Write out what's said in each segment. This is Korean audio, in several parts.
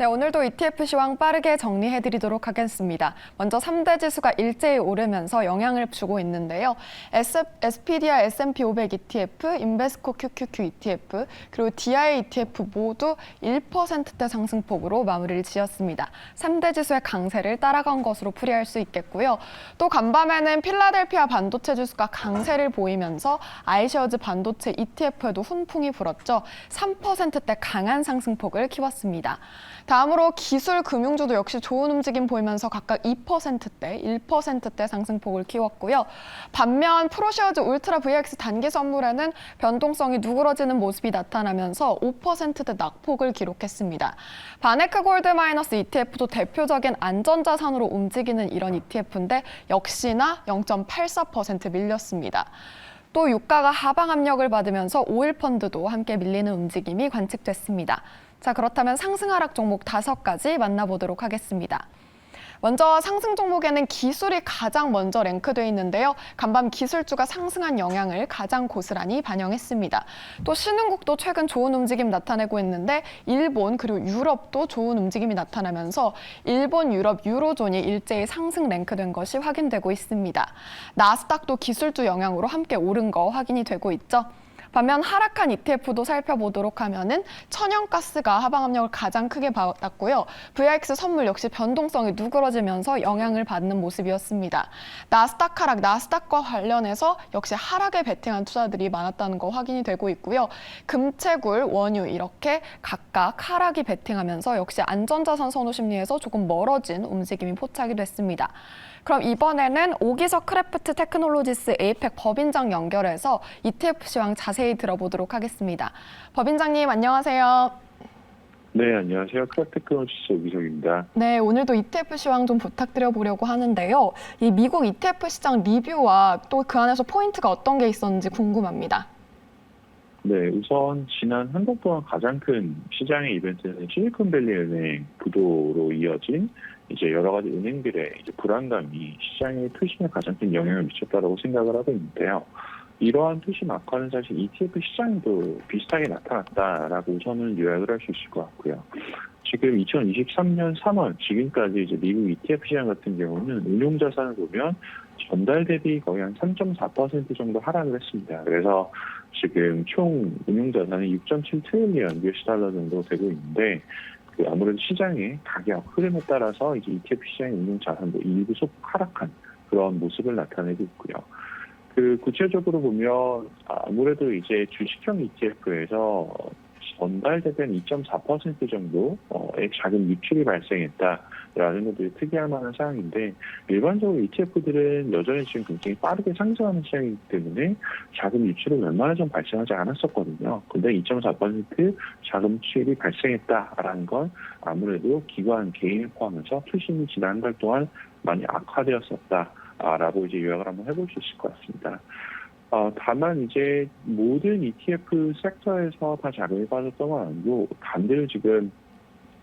네, 오늘도 ETF 시황 빠르게 정리해드리도록 하겠습니다. 먼저 3대 지수가 일제히 오르면서 영향을 주고 있는데요. SPDR S&P 500 ETF, 인베스코 QQQ ETF, 그리고 DI ETF 모두 1%대 상승폭으로 마무리를 지었습니다. 3대 지수의 강세를 따라간 것으로 풀이할 수 있겠고요. 또 간밤에는 필라델피아 반도체 지수가 강세를 보이면서 아이쉐어즈 반도체 ETF에도 훈풍이 불었죠. 3%대 강한 상승폭을 키웠습니다. 다음으로 기술 금융주도 역시 좋은 움직임 보이면서 각각 2%대, 1%대 상승폭을 키웠고요. 반면 프로쉐어즈 울트라 VX 단기 선물에는 변동성이 누그러지는 모습이 나타나면서 5%대 낙폭을 기록했습니다. 바네크 골드 마이너스 ETF도 대표적인 안전자산으로 움직이는 이런 ETF인데 역시나 0.84% 밀렸습니다. 또 유가가 하방 압력을 받으면서 오일 펀드도 함께 밀리는 움직임이 관측됐습니다. 자, 그렇다면 상승 하락 종목 5가지 만나보도록 하겠습니다. 먼저 상승 종목에는 기술이 가장 먼저 랭크되어 있는데요. 간밤 기술주가 상승한 영향을 가장 고스란히 반영했습니다. 또 신흥국도 최근 좋은 움직임 나타내고 있는데 일본 그리고 유럽도 좋은 움직임이 나타나면서 일본, 유럽, 유로존이 일제히 상승 랭크된 것이 확인되고 있습니다. 나스닥도 기술주 영향으로 함께 오른 거 확인이 되고 있죠. 반면 하락한 ETF도 살펴보도록 하면은 천연가스가 하방 압력을 가장 크게 받았고요. VIX 선물 역시 변동성이 누그러지면서 영향을 받는 모습이었습니다. 나스닥 하락, 나스닥과 관련해서 역시 하락에 베팅한 투자들이 많았다는 거 확인이 되고 있고요. 금채굴, 원유 이렇게 각각 하락이 베팅하면서 역시 안전자산 선호 심리에서 조금 멀어진 움직임이 포착이 됐습니다. 그럼 이번에는 오기석 크래프트 테크놀로지스 에이펙 법인장 연결해서 ETF 시황 자세히 들어보도록 하겠습니다. 법인장님 안녕하세요. 네, 안녕하세요. 크래프트 테크놀로지스 오기석입니다. 네, 오늘도 ETF 시황 좀 부탁드려보려고 하는데요. 이 미국 ETF 시장 리뷰와 또 그 안에서 포인트가 어떤 게 있었는지 궁금합니다. 네, 우선 지난 한 달 동안 가장 큰 시장의 이벤트는 실리콘밸리 은행 부도로 이어진 이제 여러 가지 은행들의 이제 불안감이 시장의 투심에 가장 큰 영향을 미쳤다고 생각을 하고 있는데요. 이러한 투심 악화는 사실 ETF 시장에도 비슷하게 나타났다라고 우선은 요약을 할 수 있을 것 같고요. 지금 2023년 3월 지금까지 이제 미국 ETF 시장 같은 경우는 운용 자산을 보면 전달 대비 거의 한 3.4% 정도 하락을 했습니다. 그래서 지금 총 운용 자산이 6.7 트릴리언 US 달러 정도 되고 있는데 아무래도 시장의 가격 흐름에 따라서 이제 ETF 시장의 운용 자산도 일부 소폭 하락한 그런 모습을 나타내고 있고요. 구체적으로 보면 아무래도 이제 주식형 ETF에서 전달 대비한 2.4% 정도의 작은 유출이 발생했다라는 것들이 특이할 만한 사항인데 일반적으로 ETF들은 여전히 지금 굉장히 빠르게 상승하는 시장이기 때문에 자금 유출은 웬만하면 좀 발생하지 않았었거든요. 근데 2.4% 자금 유출이 발생했다라는 건 아무래도 기관, 개인을 포함해서 투심이 지난 한 달 동안 많이 악화되었었다라고 이제 요약을 한번 해볼 수 있을 것 같습니다. 다만 이제 모든 ETF 섹터에서 다 자금이 빠졌던 건 아니고 반대로 지금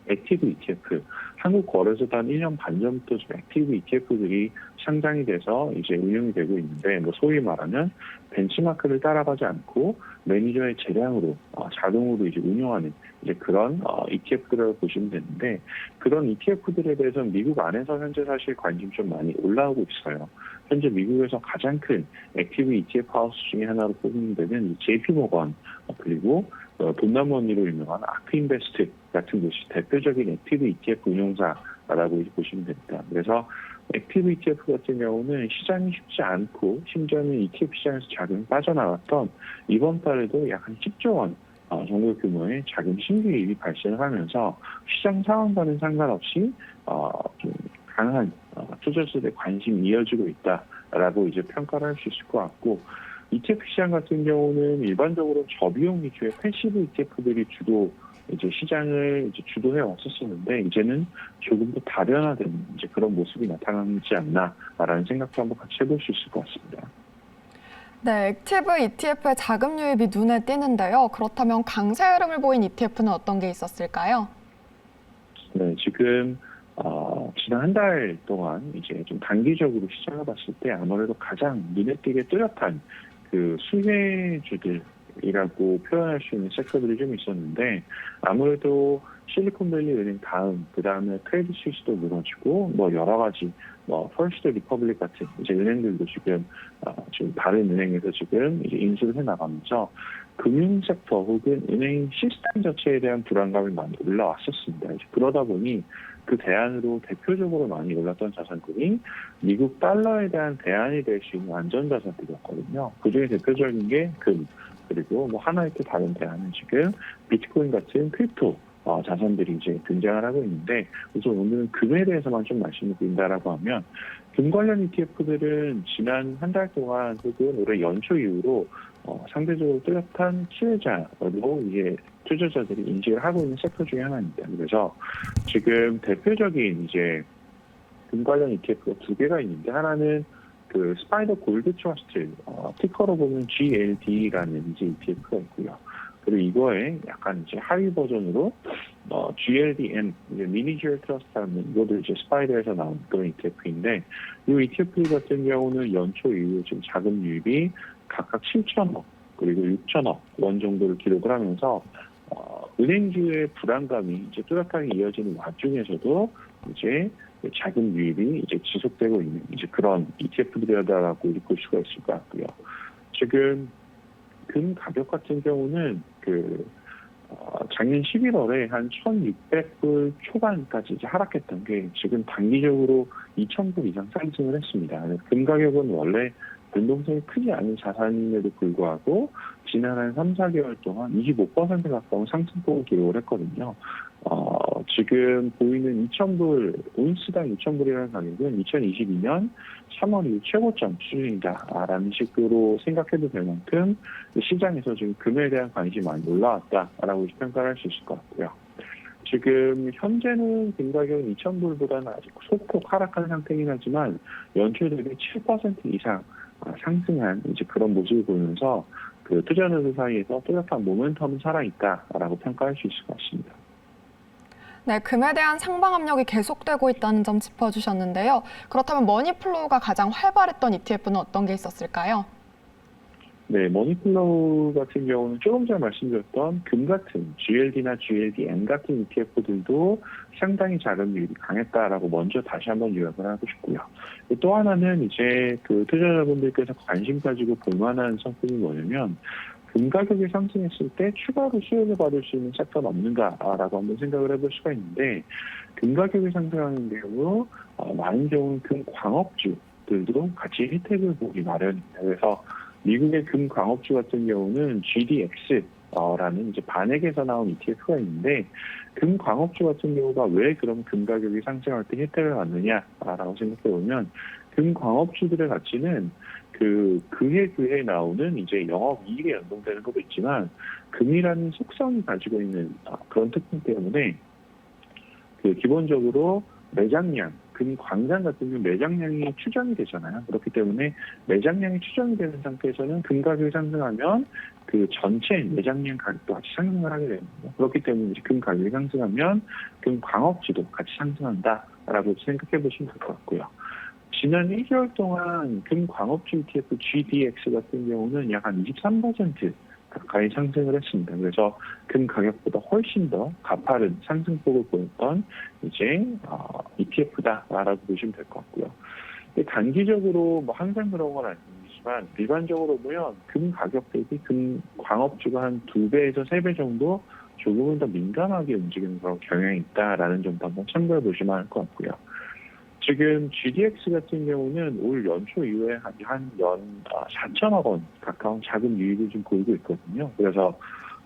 액티브 ETF, 한국 거래소도 한 1년 반 전부터 지금 액티브 ETF들이 상장이 돼서 이제 운영이 되고 있는데 소위 말하면 벤치마크를 따라가지 않고 매니저의 재량으로 자동으로 이제 운영하는 이제 그런 ETF들을 보시면 되는데 그런 ETF들에 대해서 미국 안에서 현재 사실 관심이 좀 많이 올라오고 있어요. 현재 미국에서 가장 큰 액티브 ETF 하우스 중에 하나로 뽑는 데는 JP모건 그리고 돈나무언니로 유명한 아크인베스트 같은 곳이 대표적인 액티브 ETF 운용사라고 보시면 됩니다. 그래서 액티브 ETF 같은 경우는 시장이 쉽지 않고 심지어는 ETF 시장에서 자금이 빠져나갔던 이번 달에도 약 한 10조 원 정도 규모의 자금 신규 이익이 발생하면서 시장 상황과는 상관없이 좀 강한 투자자들의 관심이 이어지고 있다라고 이제 평가를 할 수 있을 것 같고 ETF 시장 같은 경우는 일반적으로 저비용 위주의 패시브 ETF들이 주도 이제 시장을 이제 주도해 왔었었는데 이제는 조금 더 다변화된 이제 그런 모습이 나타나지 않나라는 생각도 한번 같이 해볼 수 있을 것 같습니다. 네, 액티브 ETF의 자금 유입이 눈에 띄는데요. 그렇다면 강세 흐름을 보인 ETF는 어떤 게 있었을까요? 네, 지금 지난 한 달 동안 이제 좀 단기적으로 시장을 봤을 때 아무래도 가장 눈에 띄게 뚜렷한 그 수혜주들 섹터이라고 표현할 수 있는 섹터들이 좀 있었는데 아무래도 실리콘밸리 은행 다음 그 다음에 크레딧 스위스도 무너지고 뭐 여러 가지 뭐 퍼스트 리퍼블릭 같은 이제 은행들도 지금 다른 은행에서 지금 이제 인수를 해 나가면서 금융 섹터 혹은 은행 시스템 자체에 대한 불안감이 많이 올라왔었습니다. 이제 그러다 보니 그 대안으로 대표적으로 많이 올랐던 자산들이 미국 달러에 대한 대안이 될 수 있는 안전자산들이었거든요. 그중에 대표적인 게 금, 그리고 뭐 하나의 또 다른 대안은 지금 비트코인 같은 크립토 자산들이 이제 등장을 하고 있는데, 우선 오늘은 금에 대해서만 좀 말씀을 드린다라고 하면, 금 관련 ETF들은 지난 한 달 동안 혹은 올해 연초 이후로 상대적으로 뚜렷한 수혜자로 이제 투자자들이 인식을 하고 있는 섹터 중에 하나입니다. 그래서 지금 대표적인 이제 금 관련 ETF가 두 개가 있는데, 하나는 그 스파이더 골드 트러스트, 티커로 보면 GLD라는 이제 ETF가 있고요. 그리고 이거에 약간 이제 하위 버전으로 GLDM, 이제 미니멈 트러스트라는 이것도 이제 스파이더에서 나온 그런 ETF인데, 이 ETF 같은 경우는 연초 이후 지금 자금 유입이 각각 7천억 그리고 6천억 원 정도를 기록을 하면서 은행주의 불안감이 이제 뚜렷하게 이어지는 와중에서도 이제 자금 유입이 이제 지속되고 있는 이제 그런 ETF들이라고 볼 수가 있을 것 같고요. 지금 금 가격 같은 경우는 작년 11월에 한 1,600불 초반까지 이제 하락했던 게 지금 단기적으로 2,000불 이상 상승을 했습니다. 금 가격은 원래 변동성이 크지 않은 자산임에도 불구하고 지난 한 3, 4개월 동안 25% 가까운 상승폭을 기록을 했거든요. 지금 보이는 2,000불, 온스당 2,000불이라는 가격은 2022년 3월 이후 최고점 수준이다라는 식으로 생각해도 될 만큼 시장에서 지금 금에 대한 관심이 많이 올라왔다라고 평가를 할 수 있을 것 같고요. 지금 현재는 금 가격은 2,000불보다는 아직 소폭 하락한 상태이긴 하지만 연초 대비 7% 이상 상승한 이제 그런 모습을 보이면서 그 투자자들 사이에서 뚜렷한 모멘텀은 살아있다라고 평가할 수 있을 것 같습니다. 네, 금에 대한 상방 압력이 계속되고 있다는 점 짚어주셨는데요. 그렇다면 머니플로우가 가장 활발했던 ETF는 어떤 게 있었을까요? 네, 머니플로우 같은 경우는 조금 전에 말씀드렸던 금 같은 GLD나 GLDM 같은 ETF들도 상당히 자금 유입이 강했다라고 먼저 다시 한번 요약을 하고 싶고요. 또 하나는 이제 그 투자자분들께서 관심 가지고 볼 만한 상품이 뭐냐면, 금 가격이 상승했을 때 추가로 수혜를 받을 수 있는 섹터는 없는가라고 한번 생각을 해볼 수가 있는데, 금 가격이 상승하는 경우 많은 경우는 금 광업주들도 같이 혜택을 보기 마련입니다. 그래서 미국의 금 광업주 같은 경우는 GDX라는 이제 반액에서 나온 ETF가 있는데, 금 광업주 같은 경우가 왜 그럼 금 가격이 상승할 때 혜택을 받느냐라고 생각해 보면, 금 광업주들의 가치는 그해 나오는 이제 영업 이익에 연동되는 것도 있지만, 금이라는 속성이 가지고 있는 그런 특징 때문에 기본적으로 매장량, 금 광산 같은 경우 매장량이 추정이 되잖아요. 그렇기 때문에 매장량이 추정이 되는 상태에서는 금 가격이 상승하면 그 전체 매장량 가격도 같이 상승을 하게 됩니다. 그렇기 때문에 이제 금 가격이 상승하면 금 광업지도 같이 상승한다라고 생각해 보시면 될 것 같고요. 지난 1개월 동안 금 광업주 ETF GDX 같은 경우는 약 한 23% 가까이 상승을 했습니다. 그래서 금 가격보다 훨씬 더 가파른 상승폭을 보였던 이제 ETF다라고 보시면 될 것 같고요. 단기적으로 뭐 항상 그런 건 아니지만 일반적으로 보면 금 가격 대비 금 광업주가 한 2배에서 3배 정도 조금은 더 민감하게 움직이는 그런 경향이 있다라는 점도 한번 참고해 보시면 할 것 같고요. 지금 GDX 같은 경우는 올 연초 이후에 한 연 4천억 원 가까운 자금 유입을 좀 보이고 있거든요. 그래서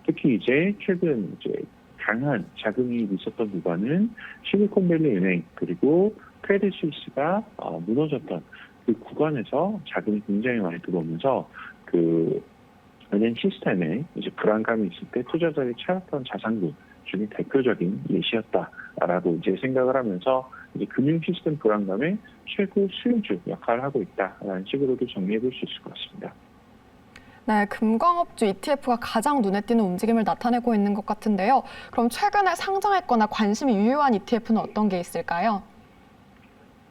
특히 이제 최근 이제 강한 자금 유입이 있었던 구간은 실리콘밸리 은행 그리고 크레딧 스위스가 무너졌던 그 구간에서 자금이 굉장히 많이 들어오면서 은행 시스템에 이제 불안감이 있을 때 투자자들이 찾았던 자산군 중에 대표적인 예시였다라고 이제 생각을 하면서 이제 금융 시스템 불안감의 최고 수혜주 역할을 하고 있다라는 식으로도 정리해 볼 수 있을 것 같습니다. 네, 금광업주 ETF가 가장 눈에 띄는 움직임을 나타내고 있는 것 같은데요. 그럼 최근에 상장했거나 관심이 유효한 ETF는 어떤 게 있을까요?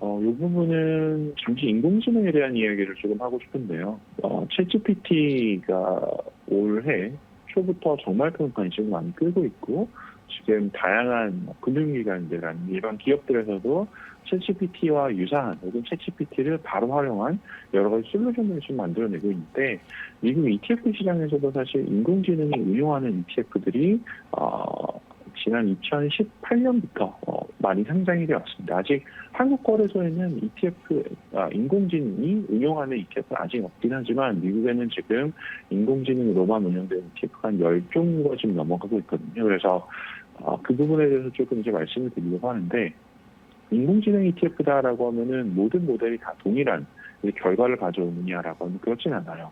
이 부분은 잠시 인공지능에 대한 이야기를 조금 하고 싶은데요. 챗GPT가 올해 초부터 정말 큰 관심을 많이 끌고 있고 지금 다양한 금융기관들, 아니면 일반 기업들에서도 챗GPT와 유사한 혹은 챗GPT를 바로 활용한 여러 가지 솔루션들을 좀 만들어내고 있는데 미국 ETF 시장에서도 사실 인공지능이 응용하는 ETF들이 지난 2018년부터 많이 상장이 되어 왔습니다. 아직 한국 거래소에는 인공지능이 응용하는 ETF는 아직 없긴 하지만 미국에는 지금 인공지능으로만 운영되는 ETF가 한 10종류가 지금 넘어가고 있거든요. 그래서 그 부분에 대해서 조금 이제 말씀을 드리려고 하는데 인공지능 ETF다라고 하면은 모든 모델이 다 동일한 결과를 가져오느냐라고 하면 그렇진 않아요.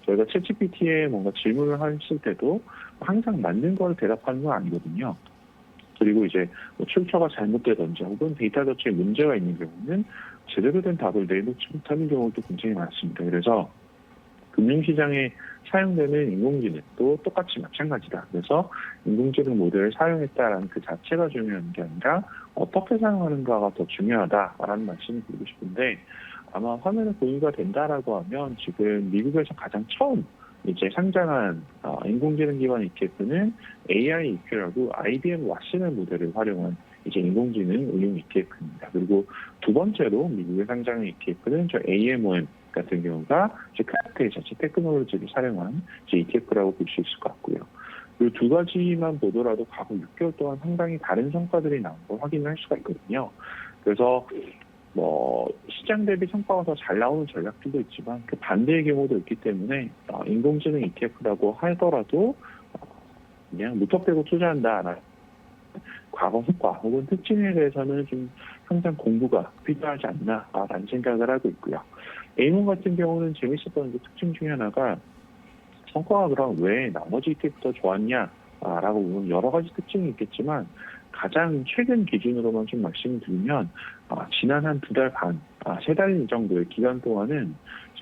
저희가 챗GPT에 뭔가 질문을 했을 때도 항상 맞는 걸 대답하는 건 아니거든요. 그리고 이제 출처가 잘못되든지 혹은 데이터 자체에 문제가 있는 경우는 제대로 된 답을 내놓지 못하는 경우도 굉장히 많습니다. 그래서 금융시장에 사용되는 인공지능도 똑같이 마찬가지다. 그래서 인공지능 모델을 사용했다라는 그 자체가 중요한 게 아니라 어떻게 사용하는가가 더 중요하다라는 말씀을 드리고 싶은데 아마 화면에 공유가 된다라고 하면 지금 미국에서 가장 처음 이제 상장한 인공지능 기반 ETF는 AI EQ라고 IBM 왓슨의 모델을 활용한 이제 인공지능 응용 ETF입니다. 그리고 두 번째로 미국에 상장한 ETF는 저 AMOM 같은 경우가 이제 크라테이 자체 테크놀로지를 사용한 이제 ETF라고 볼 수 있을 것 같고요. 이 두 가지만 보더라도 과거 6개월 동안 상당히 다른 성과들이 나온 걸 확인할 수가 있거든요. 그래서 시장 대비 성과가 더 잘 나오는 전략들도 있지만 그 반대의 경우도 있기 때문에 인공지능 ETF라고 하더라도 그냥 무턱대고 투자한다라는 과거 성과 혹은 특징에 대해서는 좀 항상 공부가 필요하지 않나라는 생각을 하고 있고요. 에이몬 같은 경우는 재밌었던 그 특징 중에 하나가 성과가 그럼 왜 나머지 ETF가 더 좋았냐라고 보면 여러 가지 특징이 있겠지만 가장 최근 기준으로만 좀 말씀을 드리면 지난 한 2달 반, 3달 정도의 기간 동안은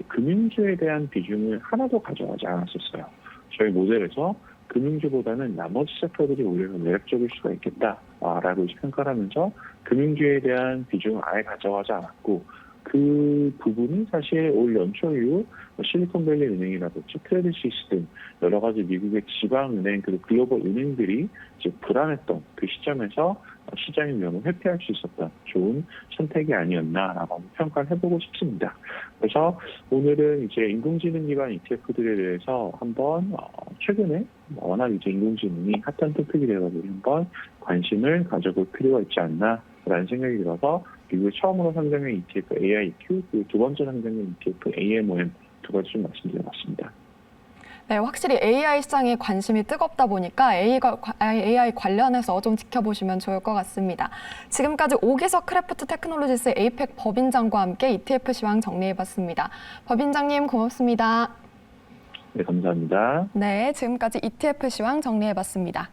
금융주에 대한 비중을 하나도 가져가지 않았었어요. 저희 모델에서 금융주보다는 나머지 섹터들이 오히려 매력적일 수가 있겠다라고 평가를 하면서 금융주에 대한 비중을 아예 가져가지 않았고 그 부분이 사실 올 연초 이후 실리콘밸리 은행이라든지 크레딧 스위스 등 여러 가지 미국의 지방은행 그리고 글로벌 은행들이 이제 불안했던 그 시점에서 시장의 위험을 회피할 수 있었던 좋은 선택이 아니었나라고 평가를 해보고 싶습니다. 그래서 오늘은 이제 인공지능 기반 ETF들에 대해서 한번 최근에 워낙 이제 인공지능이 핫한 토픽이 되어가지고 한번 관심을 가져볼 필요가 있지 않나라는 생각이 들어서 미국에 처음으로 상장한 ETF AIQ 그리고 두 번째 상장한 ETF AMOM 두 가지 좀 말씀드려봤습니다. 네, 확실히 AI 시장에 관심이 뜨겁다 보니까 AI 관련해서 좀 지켜보시면 좋을 것 같습니다. 지금까지 오기석 크래프트 테크놀로지스 에이펙 법인장과 함께 ETF 시황 정리해봤습니다. 법인장님 고맙습니다. 네, 감사합니다. 네, 지금까지 ETF 시황 정리해봤습니다.